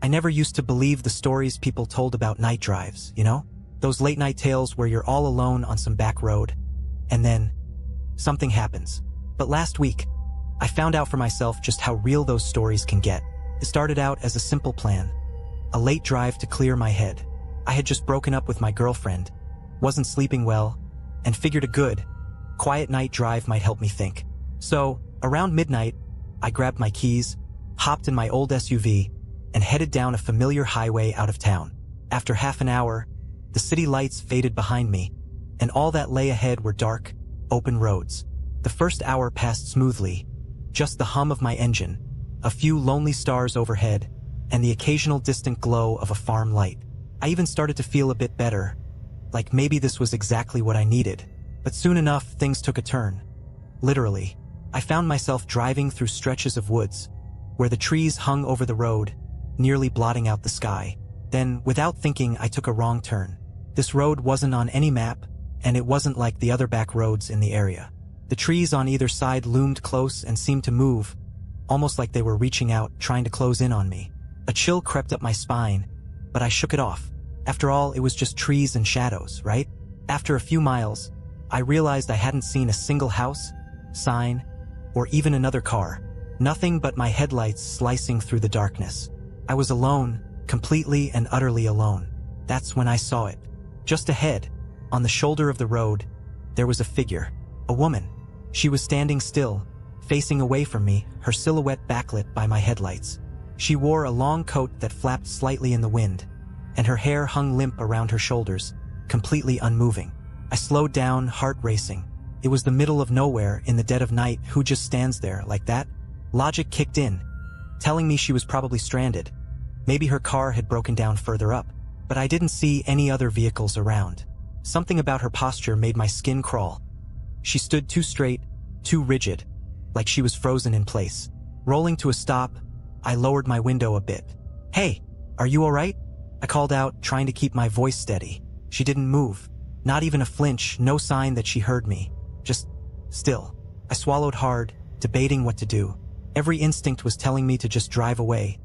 never used to believe the stories people told about night drives, you know? Those late-night tales where you're all alone on some back road, and then something happens. But last week, I found out for myself just how real those stories can get. It started out as a simple plan, a late drive to clear my head. I had just broken up with my girlfriend, wasn't sleeping well, and figured a good, quiet night drive might help me think. So, around midnight, I grabbed my keys, hopped in my old SUV, and headed down a familiar highway out of town. After half an hour, the city lights faded behind me, and all that lay ahead were dark, open roads. The first hour passed smoothly, just the hum of my engine, a few lonely stars overhead, and the occasional distant glow of a farm light. I even started to feel a bit better, like maybe this was exactly what I needed. But soon enough, things took a turn. Literally, I found myself driving through stretches of woods, where the trees hung over the road, nearly blotting out the sky. Then, without thinking, I took a wrong turn. This road wasn't on any map, and it wasn't like the other back roads in the area. The trees on either side loomed close and seemed to move, almost like they were reaching out, trying to close in on me. A chill crept up my spine, but I shook it off. After all, it was just trees and shadows, right? After a few miles, I realized I hadn't seen a single house, sign, or even another car. Nothing but my headlights slicing through the darkness. I was alone, completely and utterly alone. That's when I saw it. Just ahead, on the shoulder of the road, there was a figure, a woman. She was standing still, facing away from me, her silhouette backlit by my headlights. She wore a long coat that flapped slightly in the wind, and her hair hung limp around her shoulders, completely unmoving. I slowed down, heart racing. It was the middle of nowhere in the dead of night. Who just stands there like that? Logic kicked in, telling me she was probably stranded. Maybe her car had broken down further up, but I didn't see any other vehicles around. Something about her posture made my skin crawl. She stood too straight, too rigid, like she was frozen in place. Rolling to a stop, I lowered my window a bit. "Hey, are you all right?" I called out, trying to keep my voice steady. She didn't move, not even a flinch, no sign that she heard me. Just still. I swallowed hard, debating what to do. Every instinct was telling me to just drive away,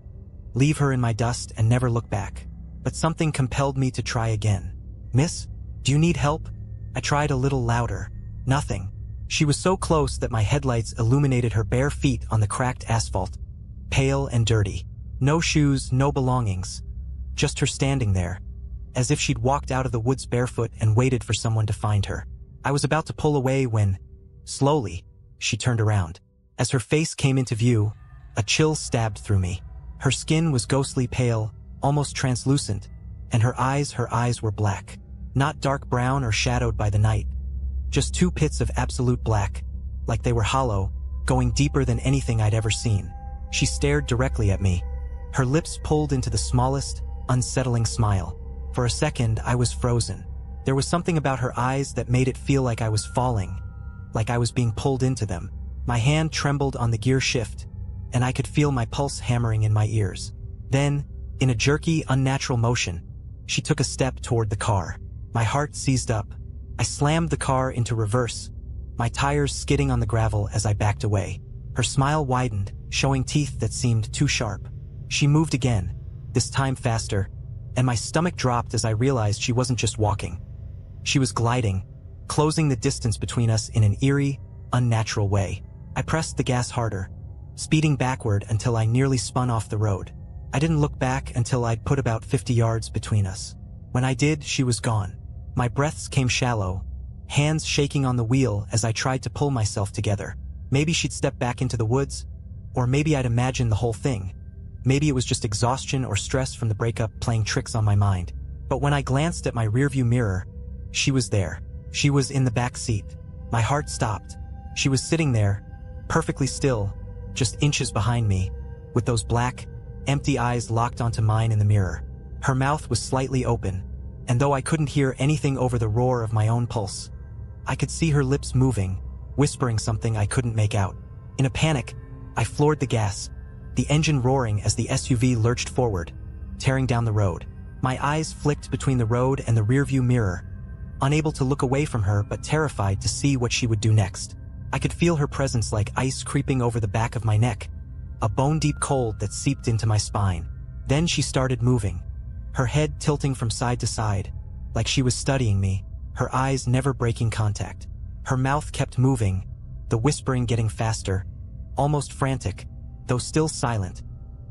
leave her in my dust and never look back. But something compelled me to try again. "Miss, do you need help?" I tried a little louder. Nothing. She was so close that my headlights illuminated her bare feet on the cracked asphalt, pale and dirty. No shoes, no belongings. Just her standing there, as if she'd walked out of the woods barefoot and waited for someone to find her. I was about to pull away when, slowly, she turned around. As her face came into view, a chill stabbed through me. Her skin was ghostly pale, almost translucent, and her eyes were black. Not dark brown or shadowed by the night. Just two pits of absolute black, like they were hollow, going deeper than anything I'd ever seen. She stared directly at me, her lips pulled into the smallest, unsettling smile. For a second, I was frozen. There was something about her eyes that made it feel like I was falling, like I was being pulled into them. My hand trembled on the gear shift, and I could feel my pulse hammering in my ears. Then, in a jerky, unnatural motion, she took a step toward the car. My heart seized up. I slammed the car into reverse, my tires skidding on the gravel as I backed away. Her smile widened, showing teeth that seemed too sharp. She moved again, this time faster, and my stomach dropped as I realized she wasn't just walking. She was gliding, closing the distance between us in an eerie, unnatural way. I pressed the gas harder, speeding backward until I nearly spun off the road. I didn't look back until I'd put about 50 yards between us. When I did, she was gone. My breaths came shallow, hands shaking on the wheel as I tried to pull myself together. Maybe she'd step back into the woods, or maybe I'd imagined the whole thing. Maybe it was just exhaustion or stress from the breakup playing tricks on my mind. But when I glanced at my rearview mirror, she was there. She was in the back seat. My heart stopped. She was sitting there, perfectly still, just inches behind me, with those black, empty eyes locked onto mine in the mirror. Her mouth was slightly open, and though I couldn't hear anything over the roar of my own pulse, I could see her lips moving, whispering something I couldn't make out. In a panic, I floored the gas, the engine roaring as the SUV lurched forward, tearing down the road. My eyes flicked between the road and the rearview mirror, unable to look away from her but terrified to see what she would do next. I could feel her presence like ice creeping over the back of my neck, a bone-deep cold that seeped into my spine. Then she started moving, her head tilting from side to side, like she was studying me, her eyes never breaking contact. Her mouth kept moving, the whispering getting faster, almost frantic, though still silent,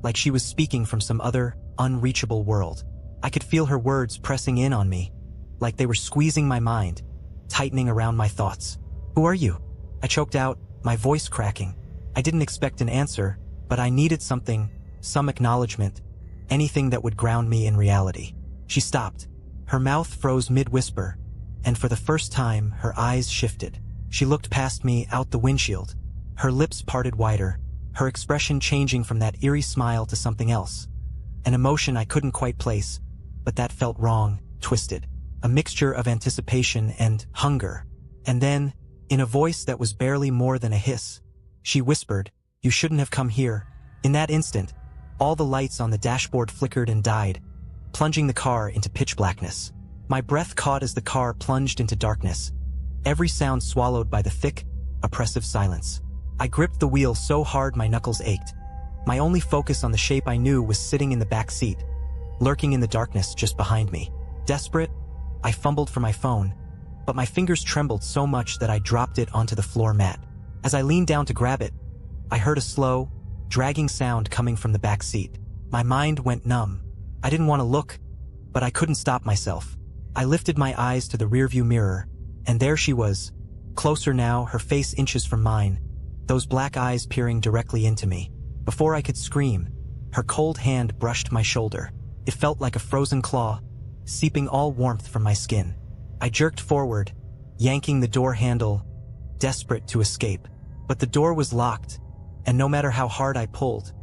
like she was speaking from some other, unreachable world. I could feel her words pressing in on me, like they were squeezing my mind, tightening around my thoughts. "Who are you?" I choked out, my voice cracking. I didn't expect an answer, but I needed something, some acknowledgement, anything that would ground me in reality. She stopped. Her mouth froze mid-whisper, and for the first time, her eyes shifted. She looked past me out the windshield, her lips parted wider, her expression changing from that eerie smile to something else. An emotion I couldn't quite place, but that felt wrong, twisted. A mixture of anticipation and hunger. And then, in a voice that was barely more than a hiss, she whispered, "You shouldn't have come here." In that instant, all the lights on the dashboard flickered and died, plunging the car into pitch blackness. My breath caught as the car plunged into darkness, every sound swallowed by the thick, oppressive silence. I gripped the wheel so hard my knuckles ached. My only focus on the shape I knew was sitting in the back seat, lurking in the darkness just behind me. Desperate, I fumbled for my phone, but my fingers trembled so much that I dropped it onto the floor mat. As I leaned down to grab it, I heard a slow, dragging sound coming from the back seat. My mind went numb. I didn't want to look, but I couldn't stop myself. I lifted my eyes to the rearview mirror, and there she was, closer now, her face inches from mine, those black eyes peering directly into me. Before I could scream, her cold hand brushed my shoulder. It felt like a frozen claw, seeping all warmth from my skin. I jerked forward, yanking the door handle, desperate to escape. But the door was locked, and no matter how hard I pulled,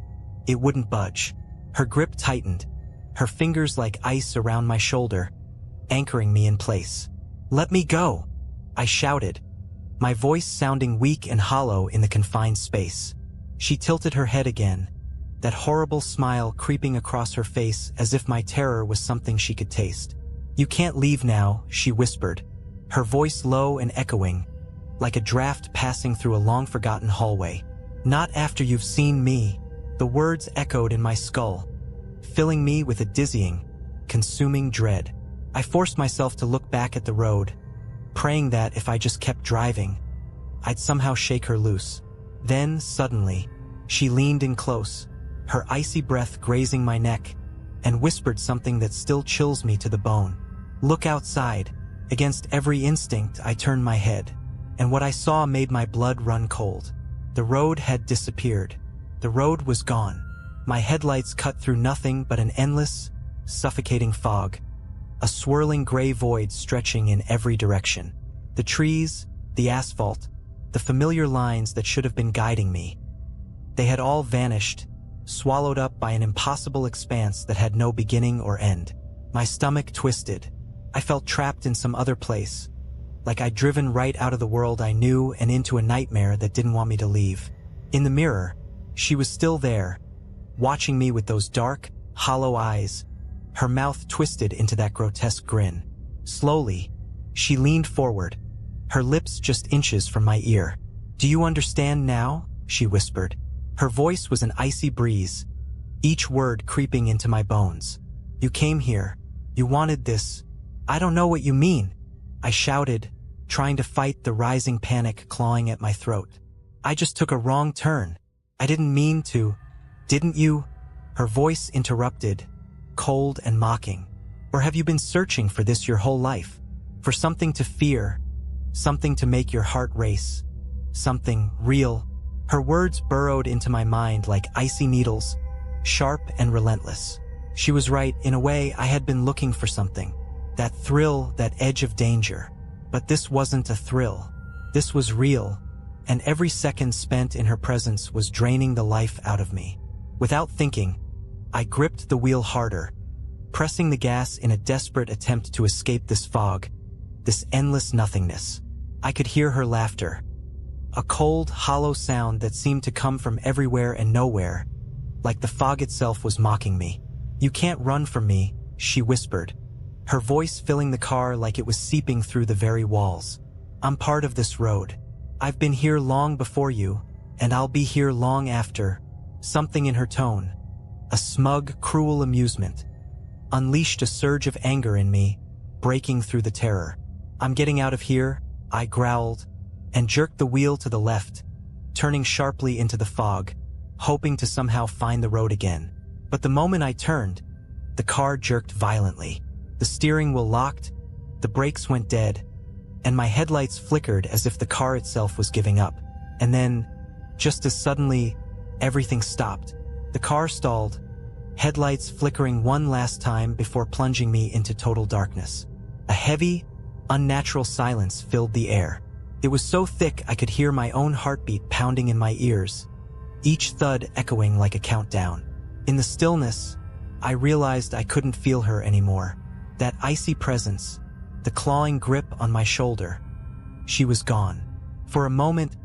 it wouldn't budge. Her grip tightened, her fingers like ice around my shoulder, anchoring me in place. "Let me go!" I shouted, my voice sounding weak and hollow in the confined space. She tilted her head again, that horrible smile creeping across her face as if my terror was something she could taste. "You can't leave now," she whispered, her voice low and echoing, like a draft passing through a long-forgotten hallway. "Not after you've seen me." The words echoed in my skull, filling me with a dizzying, consuming dread. I forced myself to look back at the road, praying that if I just kept driving, I'd somehow shake her loose. Then, suddenly, she leaned in close, her icy breath grazing my neck, and whispered something that still chills me to the bone. "Look outside." Against every instinct, I turned my head, and what I saw made my blood run cold. The road had disappeared. The road was gone. My headlights cut through nothing but an endless, suffocating fog, a swirling gray void stretching in every direction. The trees, the asphalt, the familiar lines that should have been guiding me, they had all vanished, swallowed up by an impossible expanse that had no beginning or end. My stomach twisted. I felt trapped in some other place, like I'd driven right out of the world I knew and into a nightmare that didn't want me to leave. In the mirror, she was still there, watching me with those dark, hollow eyes, her mouth twisted into that grotesque grin. Slowly, she leaned forward, her lips just inches from my ear. "Do you understand now?" she whispered. Her voice was an icy breeze, each word creeping into my bones. "You came here. You wanted this. I don't know what you mean," I shouted, trying to fight the rising panic clawing at my throat. "I just took a wrong turn. I didn't mean to." "Didn't you?" Her voice interrupted, cold and mocking. "Or have you been searching for this your whole life? For something to fear, something to make your heart race, something real?" Her words burrowed into my mind like icy needles, sharp and relentless. She was right. In a way, I had been looking for something. That thrill, that edge of danger. But this wasn't a thrill. This was real, and every second spent in her presence was draining the life out of me. Without thinking, I gripped the wheel harder, pressing the gas in a desperate attempt to escape this fog, this endless nothingness. I could hear her laughter, a cold, hollow sound that seemed to come from everywhere and nowhere, like the fog itself was mocking me. "You can't run from me," she whispered, her voice filling the car like it was seeping through the very walls. "I'm part of this road. I've been here long before you, and I'll be here long after." Something in her tone, a smug, cruel amusement, unleashed a surge of anger in me, breaking through the terror. "I'm getting out of here," I growled, and jerked the wheel to the left, turning sharply into the fog, hoping to somehow find the road again. But the moment I turned, the car jerked violently. The steering wheel locked, the brakes went dead, and my headlights flickered as if the car itself was giving up. And then, just as suddenly, everything stopped. The car stalled, headlights flickering one last time before plunging me into total darkness. A heavy, unnatural silence filled the air. It was so thick I could hear my own heartbeat pounding in my ears, each thud echoing like a countdown. In the stillness, I realized I couldn't feel her anymore. That icy presence, the clawing grip on my shoulder. She was gone. For a moment,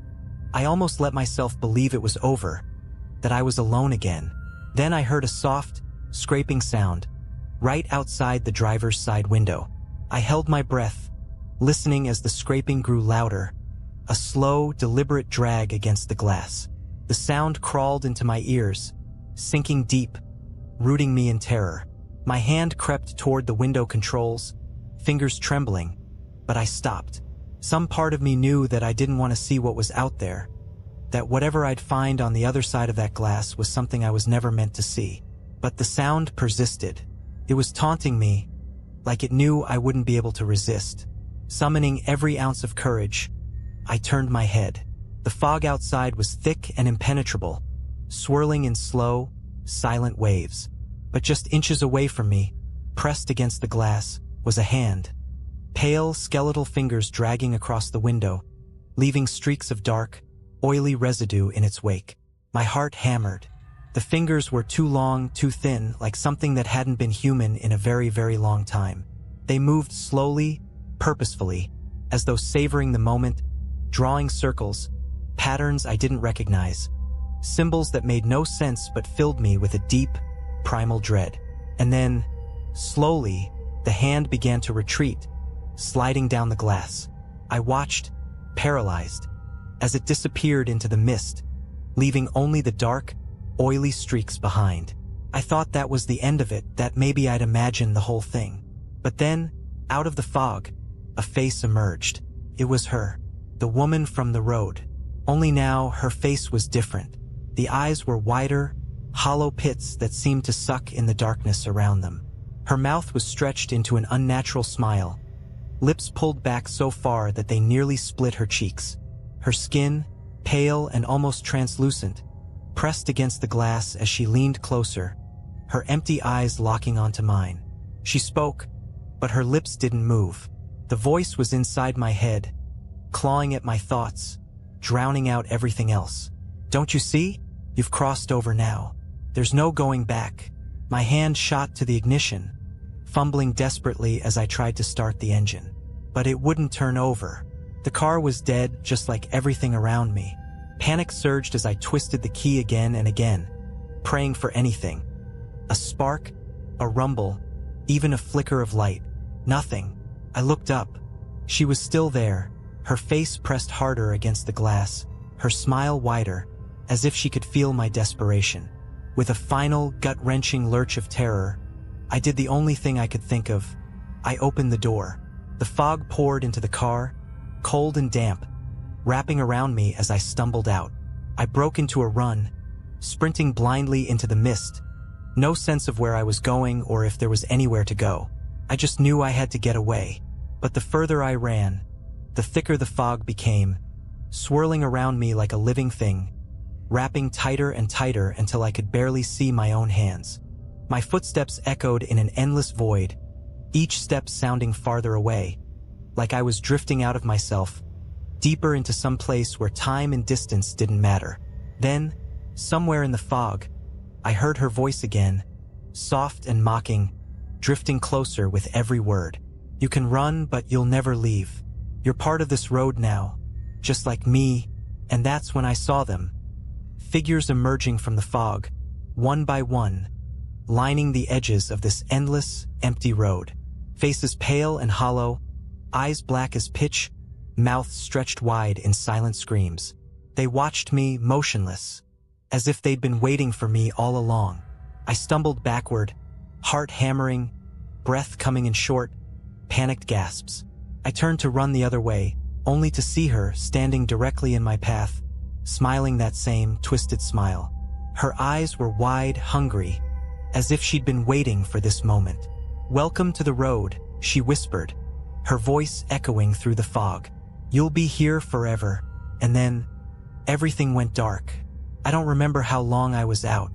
I almost let myself believe it was over, that I was alone again. Then I heard a soft, scraping sound, right outside the driver's side window. I held my breath, listening as the scraping grew louder, a slow, deliberate drag against the glass. The sound crawled into my ears, sinking deep, rooting me in terror. My hand crept toward the window controls, fingers trembling, but I stopped. Some part of me knew that I didn't want to see what was out there, that whatever I'd find on the other side of that glass was something I was never meant to see. But the sound persisted. It was taunting me, like it knew I wouldn't be able to resist. Summoning every ounce of courage, I turned my head. The fog outside was thick and impenetrable, swirling in slow, silent waves. But just inches away from me, pressed against the glass, was a hand. Pale, skeletal fingers dragging across the window, leaving streaks of dark, oily residue in its wake. My heart hammered. The fingers were too long, too thin, like something that hadn't been human in a very, very long time. They moved slowly, purposefully, as though savoring the moment, drawing circles, patterns I didn't recognize, symbols that made no sense but filled me with a deep, primal dread. And then, slowly, the hand began to retreat, sliding down the glass. I watched, paralyzed, as it disappeared into the mist, leaving only the dark, oily streaks behind. I thought that was the end of it, that maybe I'd imagined the whole thing. But then, out of the fog, a face emerged. It was her, the woman from the road. Only now, her face was different. The eyes were wider, hollow pits that seemed to suck in the darkness around them. Her mouth was stretched into an unnatural smile, lips pulled back so far that they nearly split her cheeks. Her skin, pale and almost translucent, pressed against the glass as she leaned closer, her empty eyes locking onto mine. She spoke, but her lips didn't move. The voice was inside my head, clawing at my thoughts, drowning out everything else. "Don't you see? You've crossed over now. There's no going back." My hand shot to the ignition, fumbling desperately as I tried to start the engine. But it wouldn't turn over. The car was dead, just like everything around me. Panic surged as I twisted the key again and again, praying for anything. A spark, a rumble, even a flicker of light. Nothing. I looked up. She was still there, her face pressed harder against the glass, her smile wider, as if she could feel my desperation. With a final, gut-wrenching lurch of terror, I did the only thing I could think of. I opened the door. The fog poured into the car, cold and damp, wrapping around me as I stumbled out. I broke into a run, sprinting blindly into the mist. No sense of where I was going or if there was anywhere to go. I just knew I had to get away. But the further I ran, the thicker the fog became, swirling around me like a living thing, wrapping tighter and tighter until I could barely see my own hands. My footsteps echoed in an endless void, each step sounding farther away, like I was drifting out of myself, deeper into some place where time and distance didn't matter. Then, somewhere in the fog, I heard her voice again, soft and mocking, drifting closer with every word. "You can run, but you'll never leave. You're part of this road now, just like me." And that's when I saw them. Figures emerging from the fog, one by one, lining the edges of this endless, empty road. Faces pale and hollow, eyes black as pitch, mouths stretched wide in silent screams. They watched me, motionless, as if they'd been waiting for me all along. I stumbled backward, heart hammering, breath coming in short, panicked gasps. I turned to run the other way, only to see her standing directly in my path, smiling that same twisted smile. Her eyes were wide, hungry, as if she'd been waiting for this moment. "Welcome to the road," she whispered, her voice echoing through the fog. "You'll be here forever." And then, everything went dark. I don't remember how long I was out.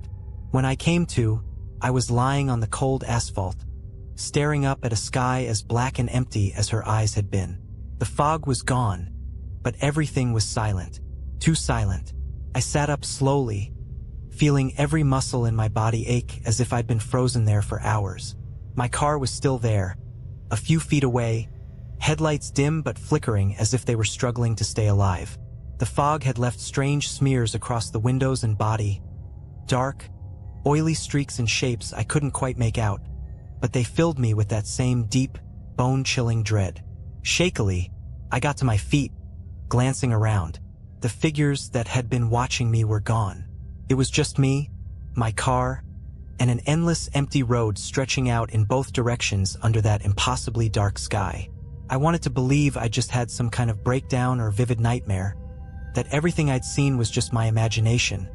When I came to, I was lying on the cold asphalt, staring up at a sky as black and empty as her eyes had been. The fog was gone, but everything was silent. Too silent. I sat up slowly, feeling every muscle in my body ache as if I'd been frozen there for hours. My car was still there, a few feet away, headlights dim but flickering as if they were struggling to stay alive. The fog had left strange smears across the windows and body, dark, oily streaks and shapes I couldn't quite make out, but they filled me with that same deep, bone-chilling dread. Shakily, I got to my feet, glancing around. The figures that had been watching me were gone. It was just me, my car, and an endless empty road stretching out in both directions under that impossibly dark sky. I wanted to believe I just had some kind of breakdown or vivid nightmare, that everything I'd seen was just my imagination,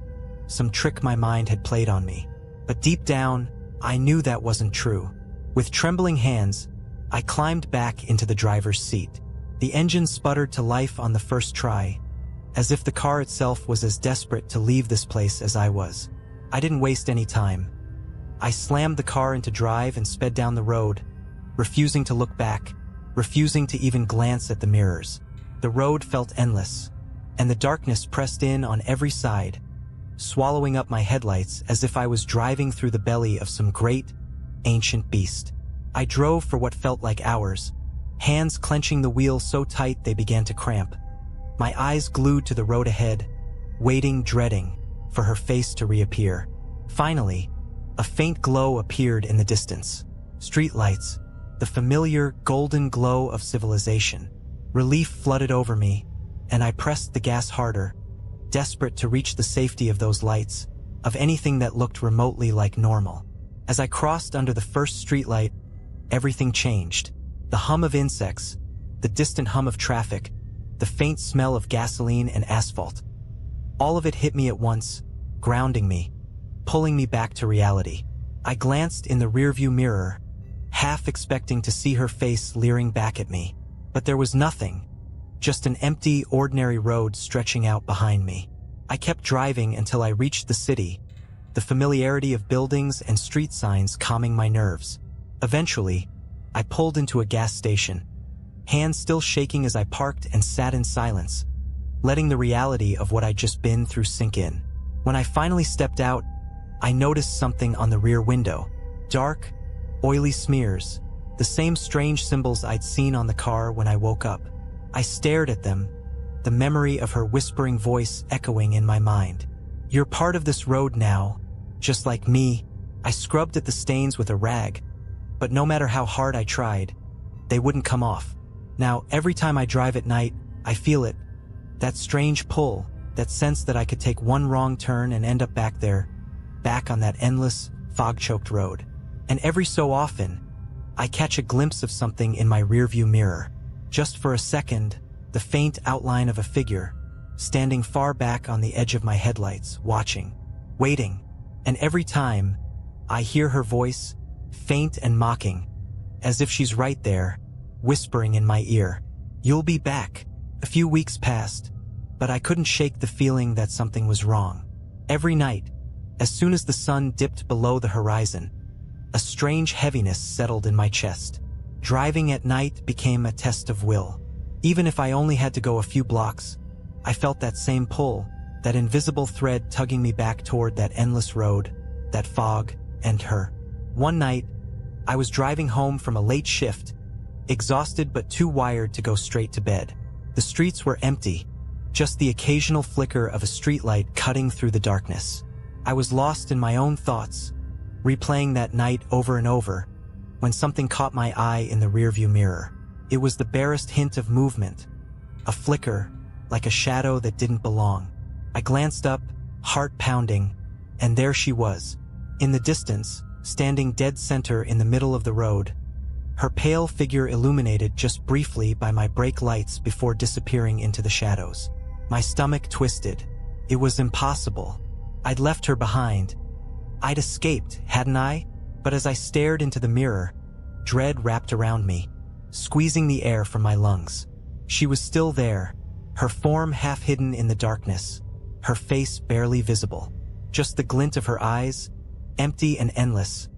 some trick my mind had played on me. But deep down, I knew that wasn't true. With trembling hands, I climbed back into the driver's seat. The engine sputtered to life on the first try, as if the car itself was as desperate to leave this place as I was. I didn't waste any time. I slammed the car into drive and sped down the road, refusing to look back, refusing to even glance at the mirrors. The road felt endless, and the darkness pressed in on every side, swallowing up my headlights as if I was driving through the belly of some great, ancient beast. I drove for what felt like hours, hands clenching the wheel so tight they began to cramp, my eyes glued to the road ahead, waiting, dreading, for her face to reappear. Finally, a faint glow appeared in the distance. Streetlights, the familiar golden glow of civilization. Relief flooded over me, and I pressed the gas harder, desperate to reach the safety of those lights, of anything that looked remotely like normal. As I crossed under the first streetlight, everything changed. The hum of insects, the distant hum of traffic, the faint smell of gasoline and asphalt. All of it hit me at once, grounding me, pulling me back to reality. I glanced in the rearview mirror, half expecting to see her face leering back at me. But there was nothing, just an empty, ordinary road stretching out behind me. I kept driving until I reached the city, the familiarity of buildings and street signs calming my nerves. Eventually, I pulled into a gas station, hands still shaking as I parked and sat in silence, letting the reality of what I'd just been through sink in. When I finally stepped out, I noticed something on the rear window. Dark, oily smears, the same strange symbols I'd seen on the car when I woke up. I stared at them, the memory of her whispering voice echoing in my mind. "You're part of this road now, just like me." I scrubbed at the stains with a rag, but no matter how hard I tried, they wouldn't come off. Now, every time I drive at night, I feel it, that strange pull, that sense that I could take one wrong turn and end up back there, back on that endless, fog-choked road. And every so often, I catch a glimpse of something in my rearview mirror. Just for a second, the faint outline of a figure, standing far back on the edge of my headlights, watching, waiting. And every time, I hear her voice, faint and mocking, as if she's right there, whispering in my ear. "You'll be back." A few weeks passed, but I couldn't shake the feeling that something was wrong. Every night, as soon as the sun dipped below the horizon, a strange heaviness settled in my chest. Driving at night became a test of will. Even if I only had to go a few blocks, I felt that same pull, that invisible thread tugging me back toward that endless road, that fog, and her. One night, I was driving home from a late shift, exhausted but too wired to go straight to bed. The streets were empty, just the occasional flicker of a streetlight cutting through the darkness. I was lost in my own thoughts, replaying that night over and over, when something caught my eye in the rearview mirror. It was the barest hint of movement, a flicker, like a shadow that didn't belong. I glanced up, heart pounding, and there she was, In the distance, standing dead center in the middle of the road, her pale figure illuminated just briefly by my brake lights before disappearing into the shadows. My stomach twisted. It was impossible. I'd left her behind. I'd escaped, hadn't I? But as I stared into the mirror, dread wrapped around me, squeezing the air from my lungs. She was still there, her form half hidden in the darkness, her face barely visible. Just the glint of her eyes, empty and endless,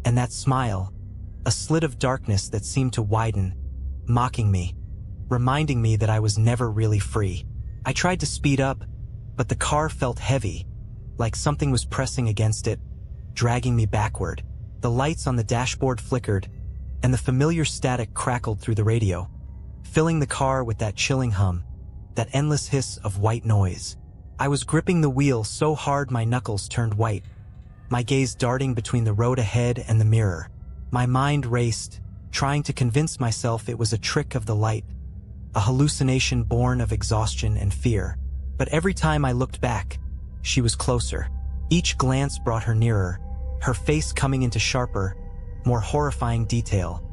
and that smile, a slit of darkness that seemed to widen, mocking me, reminding me that I was never really free. I tried to speed up, but the car felt heavy, like something was pressing against it, dragging me backward. The lights on the dashboard flickered, and the familiar static crackled through the radio, filling the car with that chilling hum, that endless hiss of white noise. I was gripping the wheel so hard my knuckles turned white, my gaze darting between the road ahead and the mirror. My mind raced, trying to convince myself it was a trick of the light, a hallucination born of exhaustion and fear. But every time I looked back, she was closer. Each glance brought her nearer, her face coming into sharper, more horrifying detail.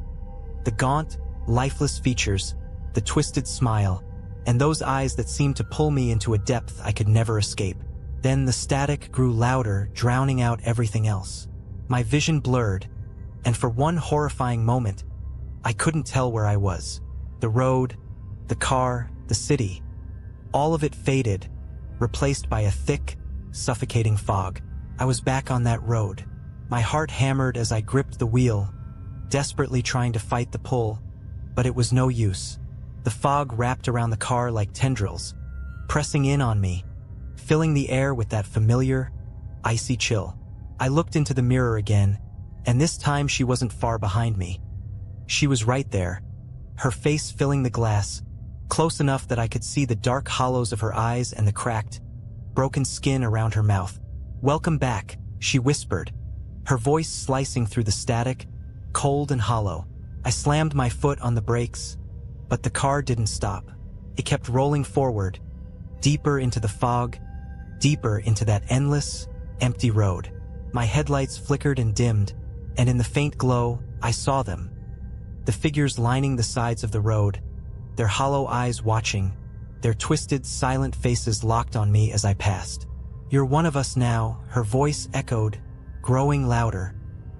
The gaunt, lifeless features, the twisted smile, and those eyes that seemed to pull me into a depth I could never escape. Then the static grew louder, drowning out everything else. My vision blurred, and for one horrifying moment, I couldn't tell where I was. The road, the car, the city, all of it faded, replaced by a thick, suffocating fog. I was back on that road. My heart hammered as I gripped the wheel, desperately trying to fight the pull, but it was no use. The fog wrapped around the car like tendrils, pressing in on me, filling the air with that familiar, icy chill. I looked into the mirror again, and this time she wasn't far behind me. She was right there, her face filling the glass, close enough that I could see the dark hollows of her eyes and the cracked, broken skin around her mouth. "Welcome back," she whispered, her voice slicing through the static, cold and hollow. I slammed my foot on the brakes, but the car didn't stop. It kept rolling forward, deeper into the fog, deeper into that endless, empty road. My headlights flickered and dimmed, and in the faint glow, I saw them. The figures lining the sides of the road, their hollow eyes watching, their twisted, silent faces locked on me as I passed. "You're one of us now," her voice echoed, growing louder,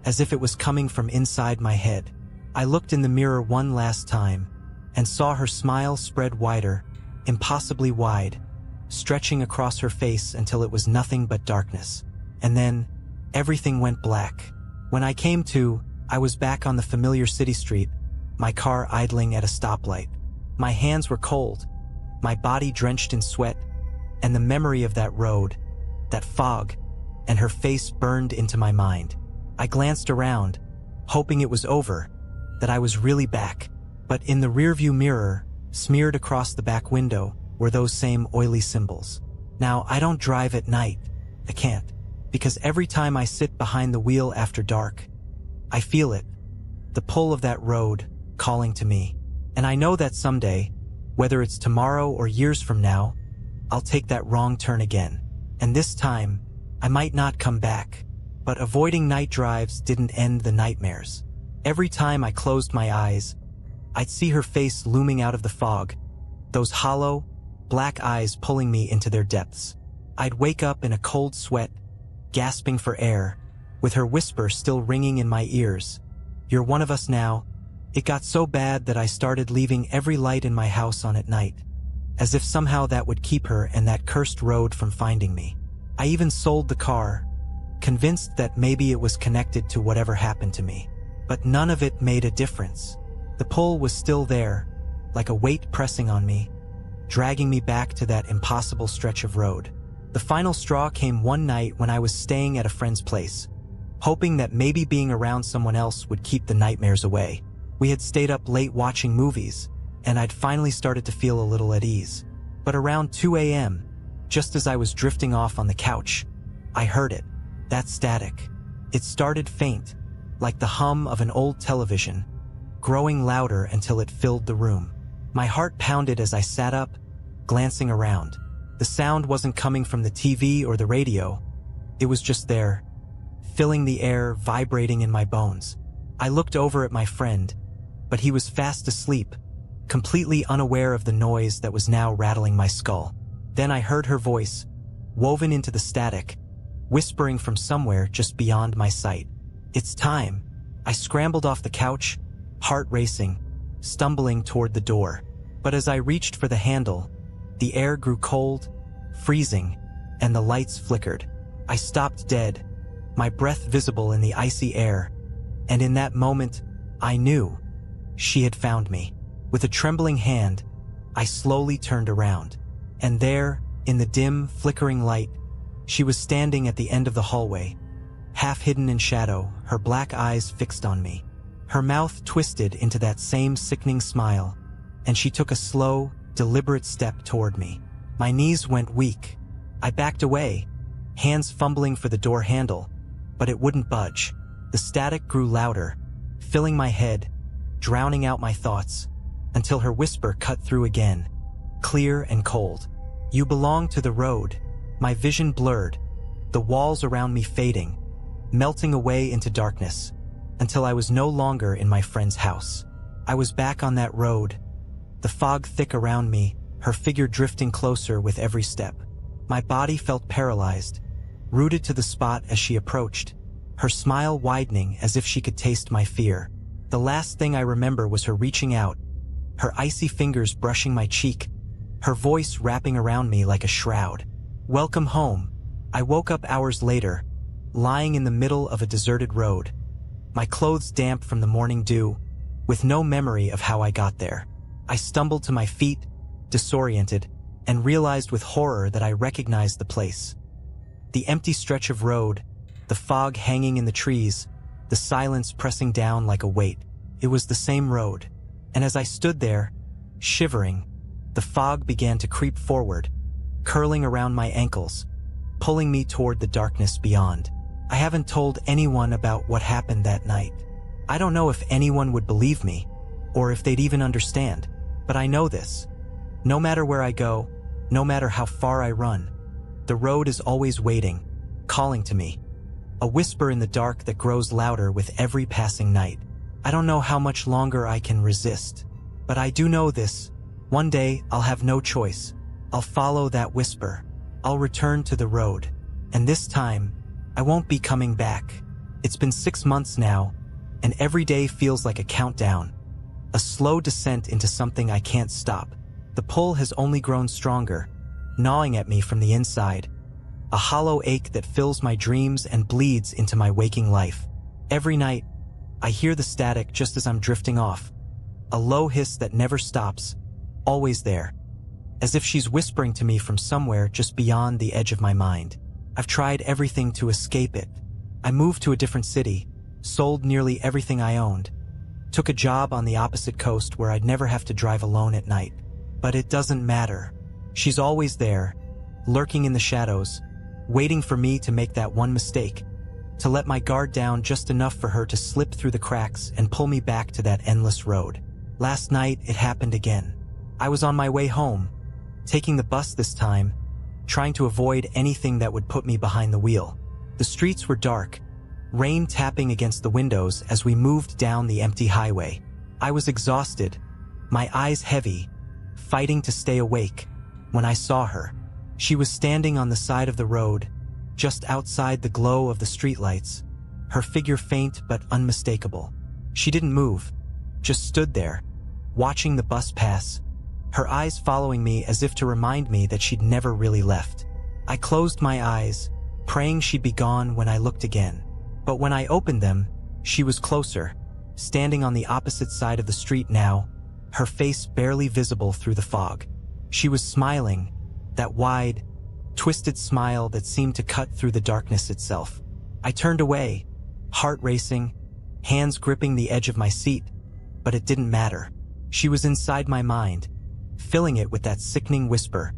as if it was coming from inside my head. I looked in the mirror one last time, and saw her smile spread wider, impossibly wide, stretching across her face until it was nothing but darkness. And then, everything went black. When I came to, I was back on the familiar city street, my car idling at a stoplight. My hands were cold, my body drenched in sweat, and the memory of that road, that fog, and her face burned into my mind. I glanced around, hoping it was over, that I was really back. But in the rearview mirror, smeared across the back window, were those same oily symbols. Now, I don't drive at night. I can't. Because every time I sit behind the wheel after dark, I feel it. The pull of that road, calling to me. And I know that someday, whether it's tomorrow or years from now, I'll take that wrong turn again. And this time, I might not come back. But avoiding night drives didn't end the nightmares. Every time I closed my eyes, I'd see her face looming out of the fog, those hollow, black eyes pulling me into their depths. I'd wake up in a cold sweat, gasping for air, with her whisper still ringing in my ears. "You're one of us now." It got so bad that I started leaving every light in my house on at night, as if somehow that would keep her and that cursed road from finding me. I even sold the car, convinced that maybe it was connected to whatever happened to me. But none of it made a difference. The pull was still there, like a weight pressing on me, dragging me back to that impossible stretch of road. The final straw came one night when I was staying at a friend's place, hoping that maybe being around someone else would keep the nightmares away. We had stayed up late watching movies, and I'd finally started to feel a little at ease. But around 2 a.m., just as I was drifting off on the couch, I heard it, that static. It started faint, like the hum of an old television, growing louder until it filled the room. My heart pounded as I sat up, glancing around. The sound wasn't coming from the TV or the radio. It was just there, filling the air, vibrating in my bones. I looked over at my friend, but he was fast asleep, completely unaware of the noise that was now rattling my skull. Then I heard her voice, woven into the static, whispering from somewhere just beyond my sight. "It's time." I scrambled off the couch, heart racing, stumbling toward the door. But as I reached for the handle, the air grew cold, freezing, and the lights flickered. I stopped dead, my breath visible in the icy air, and in that moment, I knew she had found me. With a trembling hand, I slowly turned around, and there, in the dim, flickering light, she was standing at the end of the hallway, half hidden in shadow, her black eyes fixed on me. Her mouth twisted into that same sickening smile, and she took a slow, deliberate step toward me. My knees went weak. I backed away, hands fumbling for the door handle, but it wouldn't budge. The static grew louder, filling my head, drowning out my thoughts, until her whisper cut through again, clear and cold. "You belong to the road." My vision blurred, the walls around me fading, melting away into darkness, until I was no longer in my friend's house. I was back on that road, the fog thick around me, her figure drifting closer with every step. My body felt paralyzed, rooted to the spot as she approached, her smile widening as if she could taste my fear. The last thing I remember was her reaching out, her icy fingers brushing my cheek, her voice wrapping around me like a shroud. "Welcome home." I woke up hours later, lying in the middle of a deserted road, my clothes damp from the morning dew, with no memory of how I got there. I stumbled to my feet, disoriented, and realized with horror that I recognized the place. The empty stretch of road, the fog hanging in the trees, the silence pressing down like a weight. It was the same road, and as I stood there, shivering, the fog began to creep forward, curling around my ankles, pulling me toward the darkness beyond. I haven't told anyone about what happened that night. I don't know if anyone would believe me, or if they'd even understand, but I know this. No matter where I go, no matter how far I run, the road is always waiting, calling to me. A whisper in the dark that grows louder with every passing night. I don't know how much longer I can resist, but I do know this. One day, I'll have no choice. I'll follow that whisper. I'll return to the road. And this time, I won't be coming back. It's been 6 months now, and every day feels like a countdown. A slow descent into something I can't stop. The pull has only grown stronger, gnawing at me from the inside. A hollow ache that fills my dreams and bleeds into my waking life. Every night, I hear the static just as I'm drifting off. A low hiss that never stops, always there, as if she's whispering to me from somewhere just beyond the edge of my mind. I've tried everything to escape it. I moved to a different city, sold nearly everything I owned, took a job on the opposite coast where I'd never have to drive alone at night. But it doesn't matter. She's always there, lurking in the shadows, waiting for me to make that one mistake, to let my guard down just enough for her to slip through the cracks and pull me back to that endless road. Last night, it happened again. I was on my way home, taking the bus this time, trying to avoid anything that would put me behind the wheel. The streets were dark, rain tapping against the windows as we moved down the empty highway. I was exhausted, my eyes heavy, fighting to stay awake, when I saw her. She was standing on the side of the road, just outside the glow of the streetlights, her figure faint but unmistakable. She didn't move, just stood there, watching the bus pass, her eyes following me as if to remind me that she'd never really left. I closed my eyes, praying she'd be gone when I looked again. But when I opened them, she was closer, standing on the opposite side of the street now, her face barely visible through the fog. She was smiling, that wide, twisted smile that seemed to cut through the darkness itself. I turned away, heart racing, hands gripping the edge of my seat, but it didn't matter. She was inside my mind, filling it with that sickening whisper,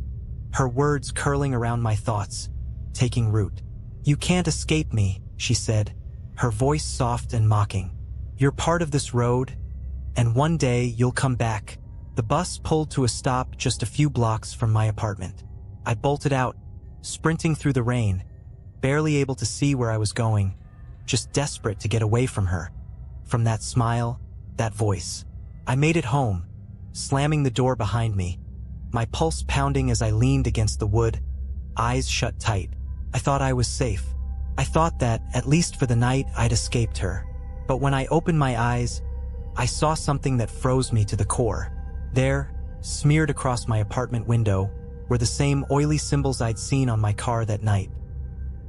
her words curling around my thoughts, taking root. "You can't escape me," she said, her voice soft and mocking. "You're part of this road, and one day you'll come back." The bus pulled to a stop just a few blocks from my apartment. I bolted out, sprinting through the rain, barely able to see where I was going, just desperate to get away from her, from that smile, that voice. I made it home, slamming the door behind me, my pulse pounding as I leaned against the wood, eyes shut tight. I thought I was safe. I thought that, at least for the night, I'd escaped her. But when I opened my eyes, I saw something that froze me to the core. There, smeared across my apartment window, were the same oily symbols I'd seen on my car that night.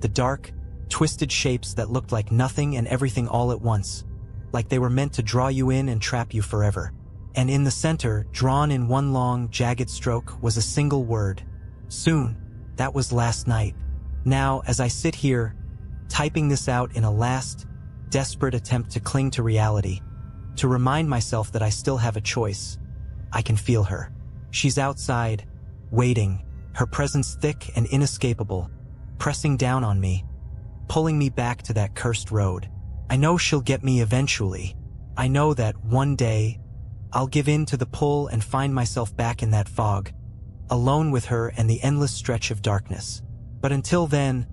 The dark, twisted shapes that looked like nothing and everything all at once, like they were meant to draw you in and trap you forever. And in the center, drawn in one long, jagged stroke, was a single word. Soon. That was last night. Now, as I sit here, typing this out in a last, desperate attempt to cling to reality, to remind myself that I still have a choice, I can feel her. She's outside, waiting, her presence thick and inescapable, pressing down on me, pulling me back to that cursed road. I know she'll get me eventually. I know that one day, I'll give in to the pull and find myself back in that fog, alone with her and the endless stretch of darkness. But until then,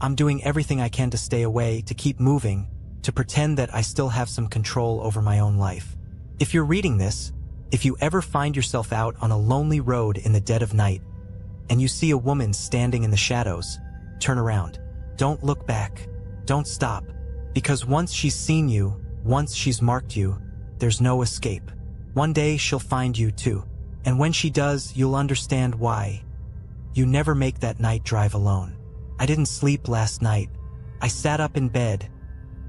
I'm doing everything I can to stay away, to keep moving, to pretend that I still have some control over my own life. If you're reading this, if you ever find yourself out on a lonely road in the dead of night, and you see a woman standing in the shadows, turn around. Don't look back. Don't stop. Because once she's seen you, once she's marked you, there's no escape. One day she'll find you too. And when she does, you'll understand why. You never make that night drive alone. I didn't sleep last night. I sat up in bed,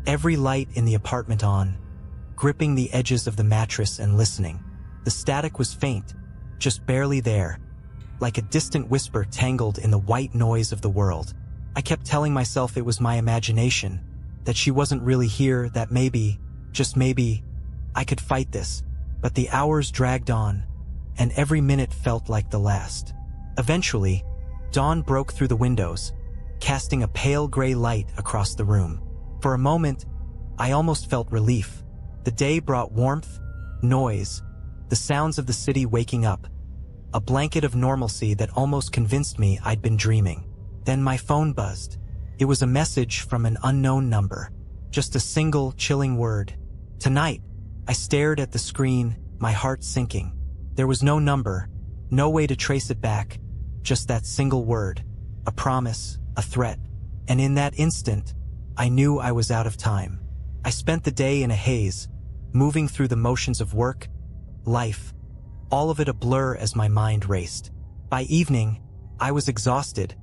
every light in the apartment on, gripping the edges of the mattress and listening. The static was faint, just barely there, like a distant whisper tangled in the white noise of the world. I kept telling myself it was my imagination, that she wasn't really here, that maybe, just maybe, I could fight this. But the hours dragged on, and every minute felt like the last. Eventually, dawn broke through the windows, casting a pale gray light across the room. For a moment, I almost felt relief. The day brought warmth, noise, the sounds of the city waking up, a blanket of normalcy that almost convinced me I'd been dreaming. Then my phone buzzed. It was a message from an unknown number, just a single, chilling word. Tonight. I stared at the screen, my heart sinking. There was no number, no way to trace it back, just that single word, a promise, a threat. And in that instant, I knew I was out of time. I spent the day in a haze, moving through the motions of work, life, all of it a blur as my mind raced. By evening, I was exhausted,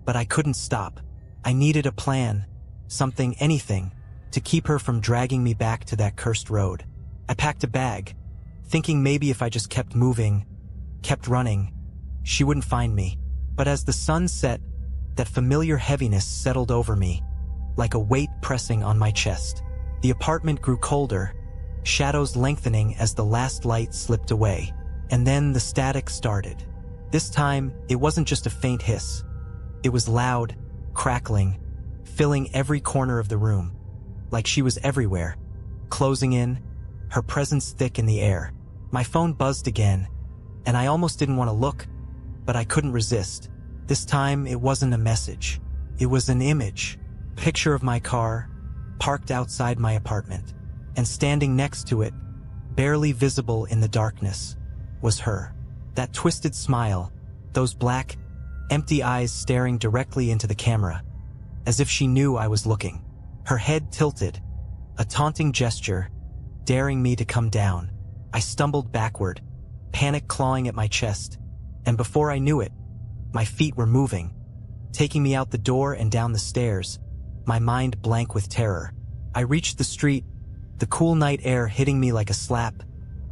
but I couldn't stop. I needed a plan, something, anything, to keep her from dragging me back to that cursed road. I packed a bag, thinking maybe if I just kept moving, kept running, she wouldn't find me. But as the sun set, that familiar heaviness settled over me, like a weight pressing on my chest. The apartment grew colder, shadows lengthening as the last light slipped away. And then the static started. This time, it wasn't just a faint hiss. It was loud, crackling, filling every corner of the room, like she was everywhere, closing in, her presence thick in the air. My phone buzzed again, and I almost didn't want to look, but I couldn't resist. This time, it wasn't a message. It was an image. Picture of my car, parked outside my apartment, and standing next to it, barely visible in the darkness, was her. That twisted smile, those black, empty eyes staring directly into the camera, as if she knew I was looking. Her head tilted, a taunting gesture, daring me to come down. I stumbled backward, panic clawing at my chest, and before I knew it, my feet were moving, taking me out the door and down the stairs, my mind blank with terror. I reached the street, the cool night air hitting me like a slap,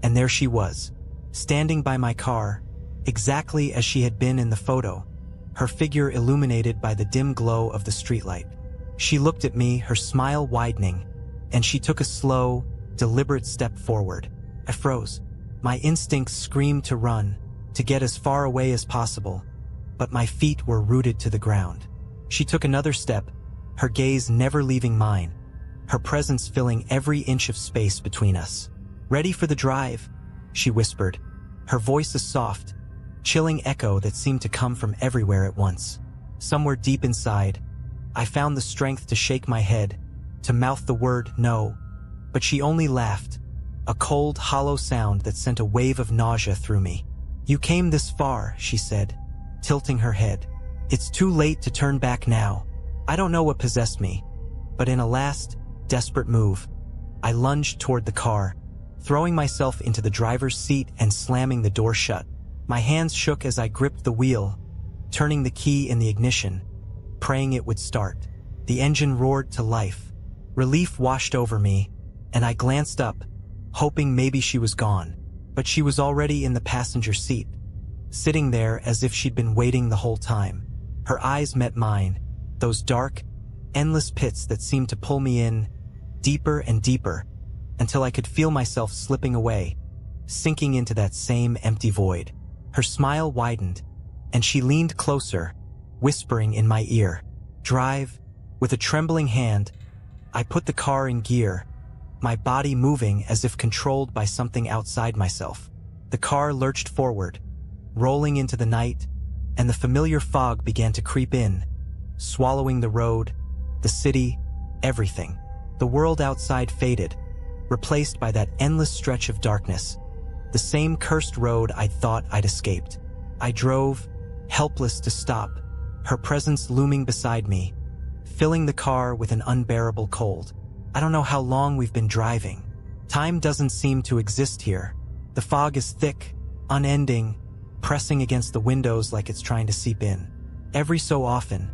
and there she was, standing by my car, exactly as she had been in the photo, her figure illuminated by the dim glow of the streetlight. She looked at me, her smile widening, and she took a slow, deliberate step forward. I froze. My instincts screamed to run, to get as far away as possible, but my feet were rooted to the ground. She took another step, her gaze never leaving mine, her presence filling every inch of space between us. "Ready for the drive?" she whispered, her voice a soft, chilling echo that seemed to come from everywhere at once. Somewhere deep inside, I found the strength to shake my head, to mouth the word no, but she only laughed, a cold, hollow sound that sent a wave of nausea through me. "You came this far," she said, tilting her head. "It's too late to turn back now." I don't know what possessed me, but in a last, desperate move, I lunged toward the car, throwing myself into the driver's seat and slamming the door shut. My hands shook as I gripped the wheel, turning the key in the ignition, praying it would start. The engine roared to life. Relief washed over me, and I glanced up, hoping maybe she was gone. But she was already in the passenger seat, sitting there as if she'd been waiting the whole time. Her eyes met mine, those dark, endless pits that seemed to pull me in, deeper and deeper, until I could feel myself slipping away, sinking into that same empty void. Her smile widened, and she leaned closer, whispering in my ear, "Drive." With a trembling hand, I put the car in gear, my body moving as if controlled by something outside myself. The car lurched forward, rolling into the night, and the familiar fog began to creep in, swallowing the road, the city, everything. The world outside faded, replaced by that endless stretch of darkness, the same cursed road I thought I'd escaped. I drove, helpless to stop, her presence looming beside me, filling the car with an unbearable cold. I don't know how long we've been driving. Time doesn't seem to exist here. The fog is thick, unending, pressing against the windows like it's trying to seep in. Every so often,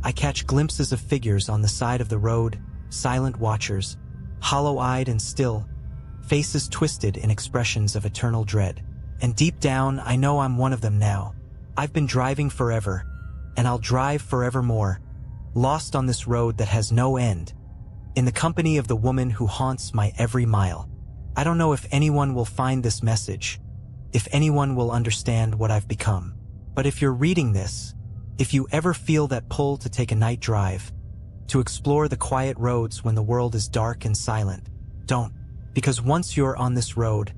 I catch glimpses of figures on the side of the road, silent watchers, hollow-eyed and still, faces twisted in expressions of eternal dread. And deep down, I know I'm one of them now. I've been driving forever, and I'll drive forevermore, lost on this road that has no end, in the company of the woman who haunts my every mile. I don't know if anyone will find this message, if anyone will understand what I've become. But if you're reading this, if you ever feel that pull to take a night drive, to explore the quiet roads when the world is dark and silent, don't. Because once you're on this road,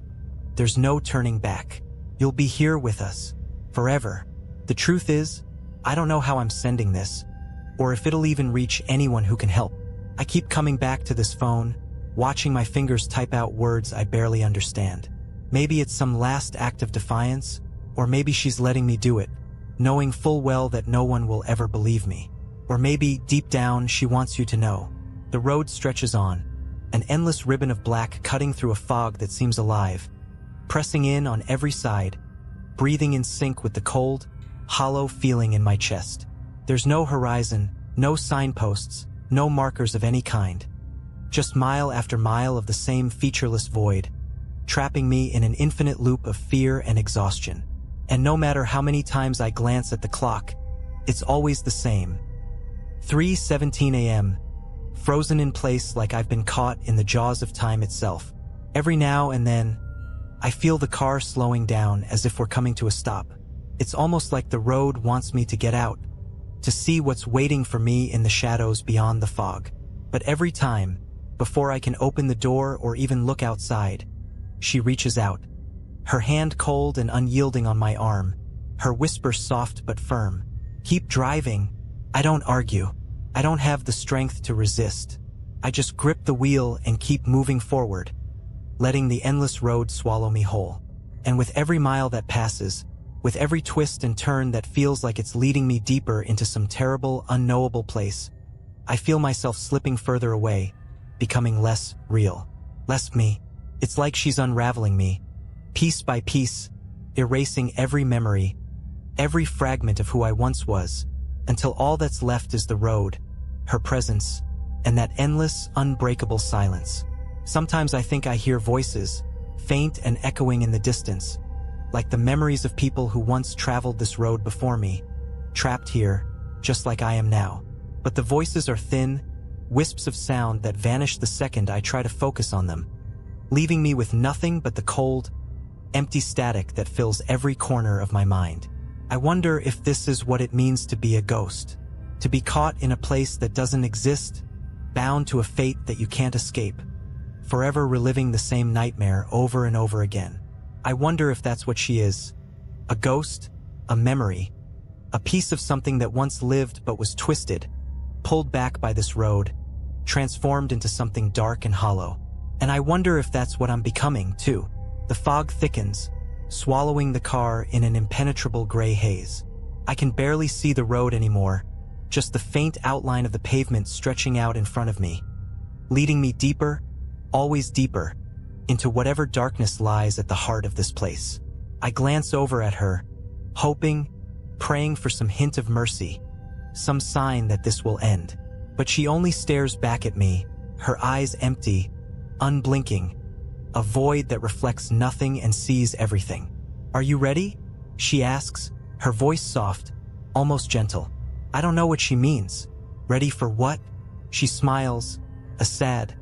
there's no turning back. You'll be here with us, forever. The truth is, I don't know how I'm sending this, or if it'll even reach anyone who can help. I keep coming back to this phone, watching my fingers type out words I barely understand. Maybe it's some last act of defiance, or maybe she's letting me do it, knowing full well that no one will ever believe me. Or maybe, deep down, she wants you to know. The road stretches on, an endless ribbon of black cutting through a fog that seems alive, pressing in on every side, breathing in sync with the cold, hollow feeling in my chest. There's no horizon, no signposts, no markers of any kind. Just mile after mile of the same featureless void, trapping me in an infinite loop of fear and exhaustion. And no matter how many times I glance at the clock, it's always the same. 3:17 a.m., frozen in place like I've been caught in the jaws of time itself. Every now and then, I feel the car slowing down as if we're coming to a stop. It's almost like the road wants me to get out, to see what's waiting for me in the shadows beyond the fog. But every time, before I can open the door or even look outside, she reaches out, her hand cold and unyielding on my arm, her whisper soft but firm. "Keep driving." I don't argue. I don't have the strength to resist. I just grip the wheel and keep moving forward, letting the endless road swallow me whole. And with every mile that passes, with every twist and turn that feels like it's leading me deeper into some terrible, unknowable place, I feel myself slipping further away, becoming less real, less me. It's like she's unraveling me, piece by piece, erasing every memory, every fragment of who I once was, until all that's left is the road, her presence, and that endless, unbreakable silence. Sometimes I think I hear voices, faint and echoing in the distance, like the memories of people who once traveled this road before me, trapped here, just like I am now. But the voices are thin, wisps of sound that vanish the second I try to focus on them, leaving me with nothing but the cold, empty static that fills every corner of my mind. I wonder if this is what it means to be a ghost, to be caught in a place that doesn't exist, bound to a fate that you can't escape, forever reliving the same nightmare over and over again. I wonder if that's what she is. A ghost, a memory, a piece of something that once lived but was twisted, pulled back by this road, transformed into something dark and hollow. And I wonder if that's what I'm becoming, too. The fog thickens, swallowing the car in an impenetrable gray haze. I can barely see the road anymore, just the faint outline of the pavement stretching out in front of me, leading me deeper, always deeper, into whatever darkness lies at the heart of this place. I glance over at her, hoping, praying for some hint of mercy, some sign that this will end. But she only stares back at me, her eyes empty, unblinking, a void that reflects nothing and sees everything. "Are you ready?" she asks, her voice soft, almost gentle. I don't know what she means. Ready for what? She smiles, a sad,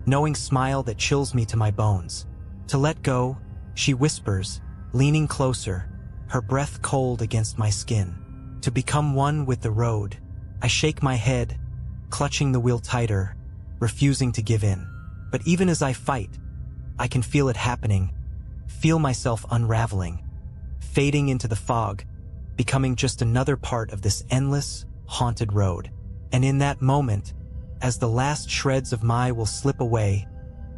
knowing smile that chills me to my bones. To let go, she whispers, leaning closer, her breath cold against my skin. To become one with the road. I shake my head, clutching the wheel tighter, refusing to give in. But even as I fight, I can feel it happening, feel myself unraveling, fading into the fog, becoming just another part of this endless, haunted road. And in that moment, as the last shreds of my will slip away,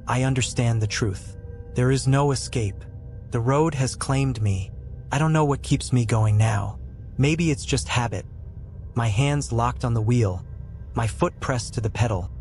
I understand the truth. There is no escape. The road has claimed me. I don't know what keeps me going now. Maybe it's just habit. My hands locked on the wheel, my foot pressed to the pedal,